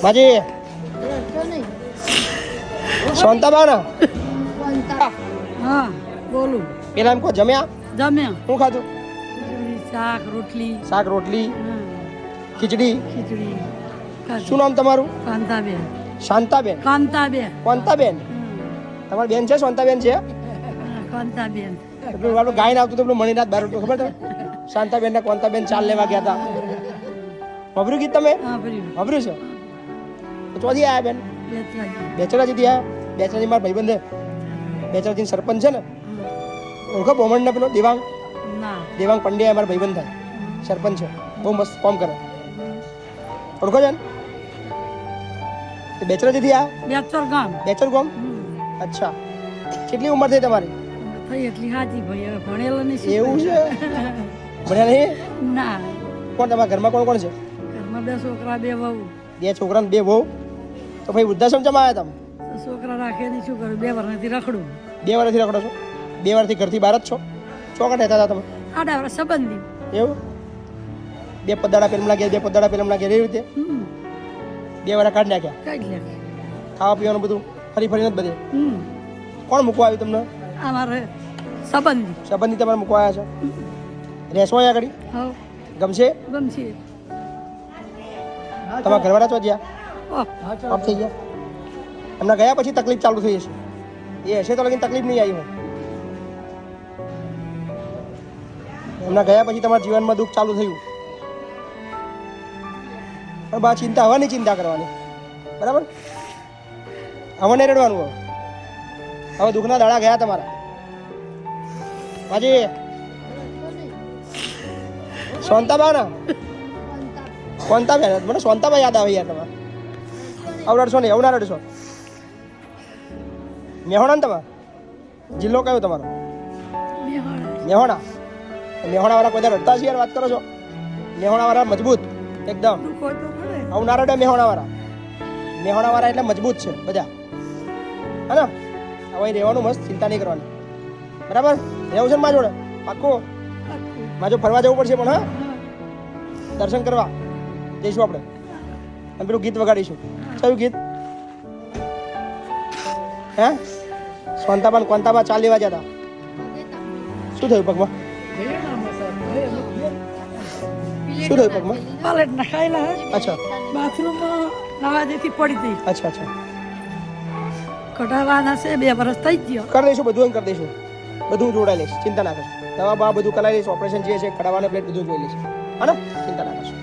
બાજી શાંતાબા ને હા બોલું. પેલા એમ કહો જમ્યા જમ્યા. શું ખાધું? શાક રોટલી. શાક રોટલી ખીચડી. ખીચડી. શું નામ તમારું? કાંતાબેન. શાંતાબેન. કાંતાબેન. કોંતાબેન તમારી બેન છે? શાંતાબેન છે? કાંતાબેન. પેલું આપણું ગાયન આવતું પેલું મણીનાથ બાર ખબર તમે? શાંતાબેન ને કોંતાબેન ચાલ લેવા ગયા હતા. વાપર્યું ગીત તમે? વાપર્યું છે? તો ચોથી આયા બેન? બેચરાજીથી આયા. બેચરાજી મારા ભાઈબંધ છે. બેચરાજી સરપંચ છે ને, ઓળખો બોમણ ને પેલો દેવાંગ? દેવાંગ પંડ્યા મારા ભાઈબંધ થાય, સરપંચ છે, બહુ મસ્ત કામ કરે. ઓળખો છે ને? બેચરાજીથી આયા? બેચર ગામ. બેચર ગામ. અચ્છા, કેટલી ઉંમર થઈ તમારી? થઈ એટલી હાજી ભાઈ, હવે ભણેલો નહીં. એવું છે? ભણ્યા નહીં? ના. કોણ તમારા ઘરમાં કોણ કોણ છે? ઘરમાં 2 છોકરા 2 વહુ. 2 છોકરા ને 2 વહુ. તો ભાઈ વૃદ્ધાશ્રમ જમા આવ્યા તમે? છોકરા રાખે નહીં, શું કરું, 2 વર્ષથી રખડું. 2 વર્ષથી રખડો છો? 2 વર્ષથી ઘરથી બહાર જ છો? ચોકટ રહેતા હતા તમે? આડા વર્ષ સંબંધી. એવું? 2 પદાડા પેલમના ઘેર, 2 પદાડા પેલમના ઘેર, એવી રીતે 2 વર્ષ કાઢી નાખ્યા? કાઢી લે. ખાવા પીવાનું બધું ફરી ફરીને જ બધે? કોણ મૂકવા આવ્યું તમને? અમારે સંબંધી. સંબંધી તમારે મૂકવા આવ્યા છો? રહેશો અહીંયા આગળ? હા. ગમશે? ગમશે. તમારા ઘરવાળા ચો ગયા? ઓહ. ઓફ થઈ ગયા? એમના ગયા પછી તકલીફ ચાલુ થઈ જશે. એ હશે તો લગીને તકલીફ નહીં આવી હોય. એમના ગયા પછી તમારા જીવનમાં દુઃખ ચાલુ થયું. પણ બા ચિંતા હવાની ચિંતા કરવાની, બરાબર? હવે નહીં રડવાનું. હવે દુઃખના દાડા ગયા તમારા. હાજી શાંતાબા ને કોંતાબેન, મને શાંતાબા યાદ આવે યાર તમારે. આવું રડશો નહીં, આવું ના રડશો. મેહોણા ને તમારે? જિલ્લો કયો તમારો? મેહોણા. મેહોણા વાળા કોઈ રડતા છે યાર, વાત કરો છો? મેહોણા વાળા મજબૂત એકદમ. આવું ના રડે મેહોણા વાળા. મેહોણા વાળા એટલે મજબૂત છે બધા, હા ને? હવે રહેવાનું મસ્ત, ચિંતા નહીં કરવાની, બરાબર? રહેવું છે ને મારા જોડે પાક્કું? મારે જો ફરવા જવું પડશે પણ, હા, દર્શન કરવા જઈશું આપણે. અને પેલું ગીત વગાડીશું. કયું ગીત? હે? શાંતાબા કોંતાબા ચાલ લેવા જતા. શું થયું પગમાં? શું થયું પગમાં? પાલેટ નખાયેલા. અચ્છા. બાથરૂમમાં નવાજેથી પડી હતી. અચ્છા અચ્છા. કઢાવાના છે, 2 વર્ષ થઈ ગયો. કરી દઈશું, બધું એમ કરી દઈશું. બધું જોડાઈ લઈશ, ચિંતા ના કરશો. દવા બા બધું કરાવી લઈશ. ઓપરેશન જે છે, કઢાવાના પ્લેટ બધું જોઈ લઈશ, હા ને? ચિંતા ના કરશો.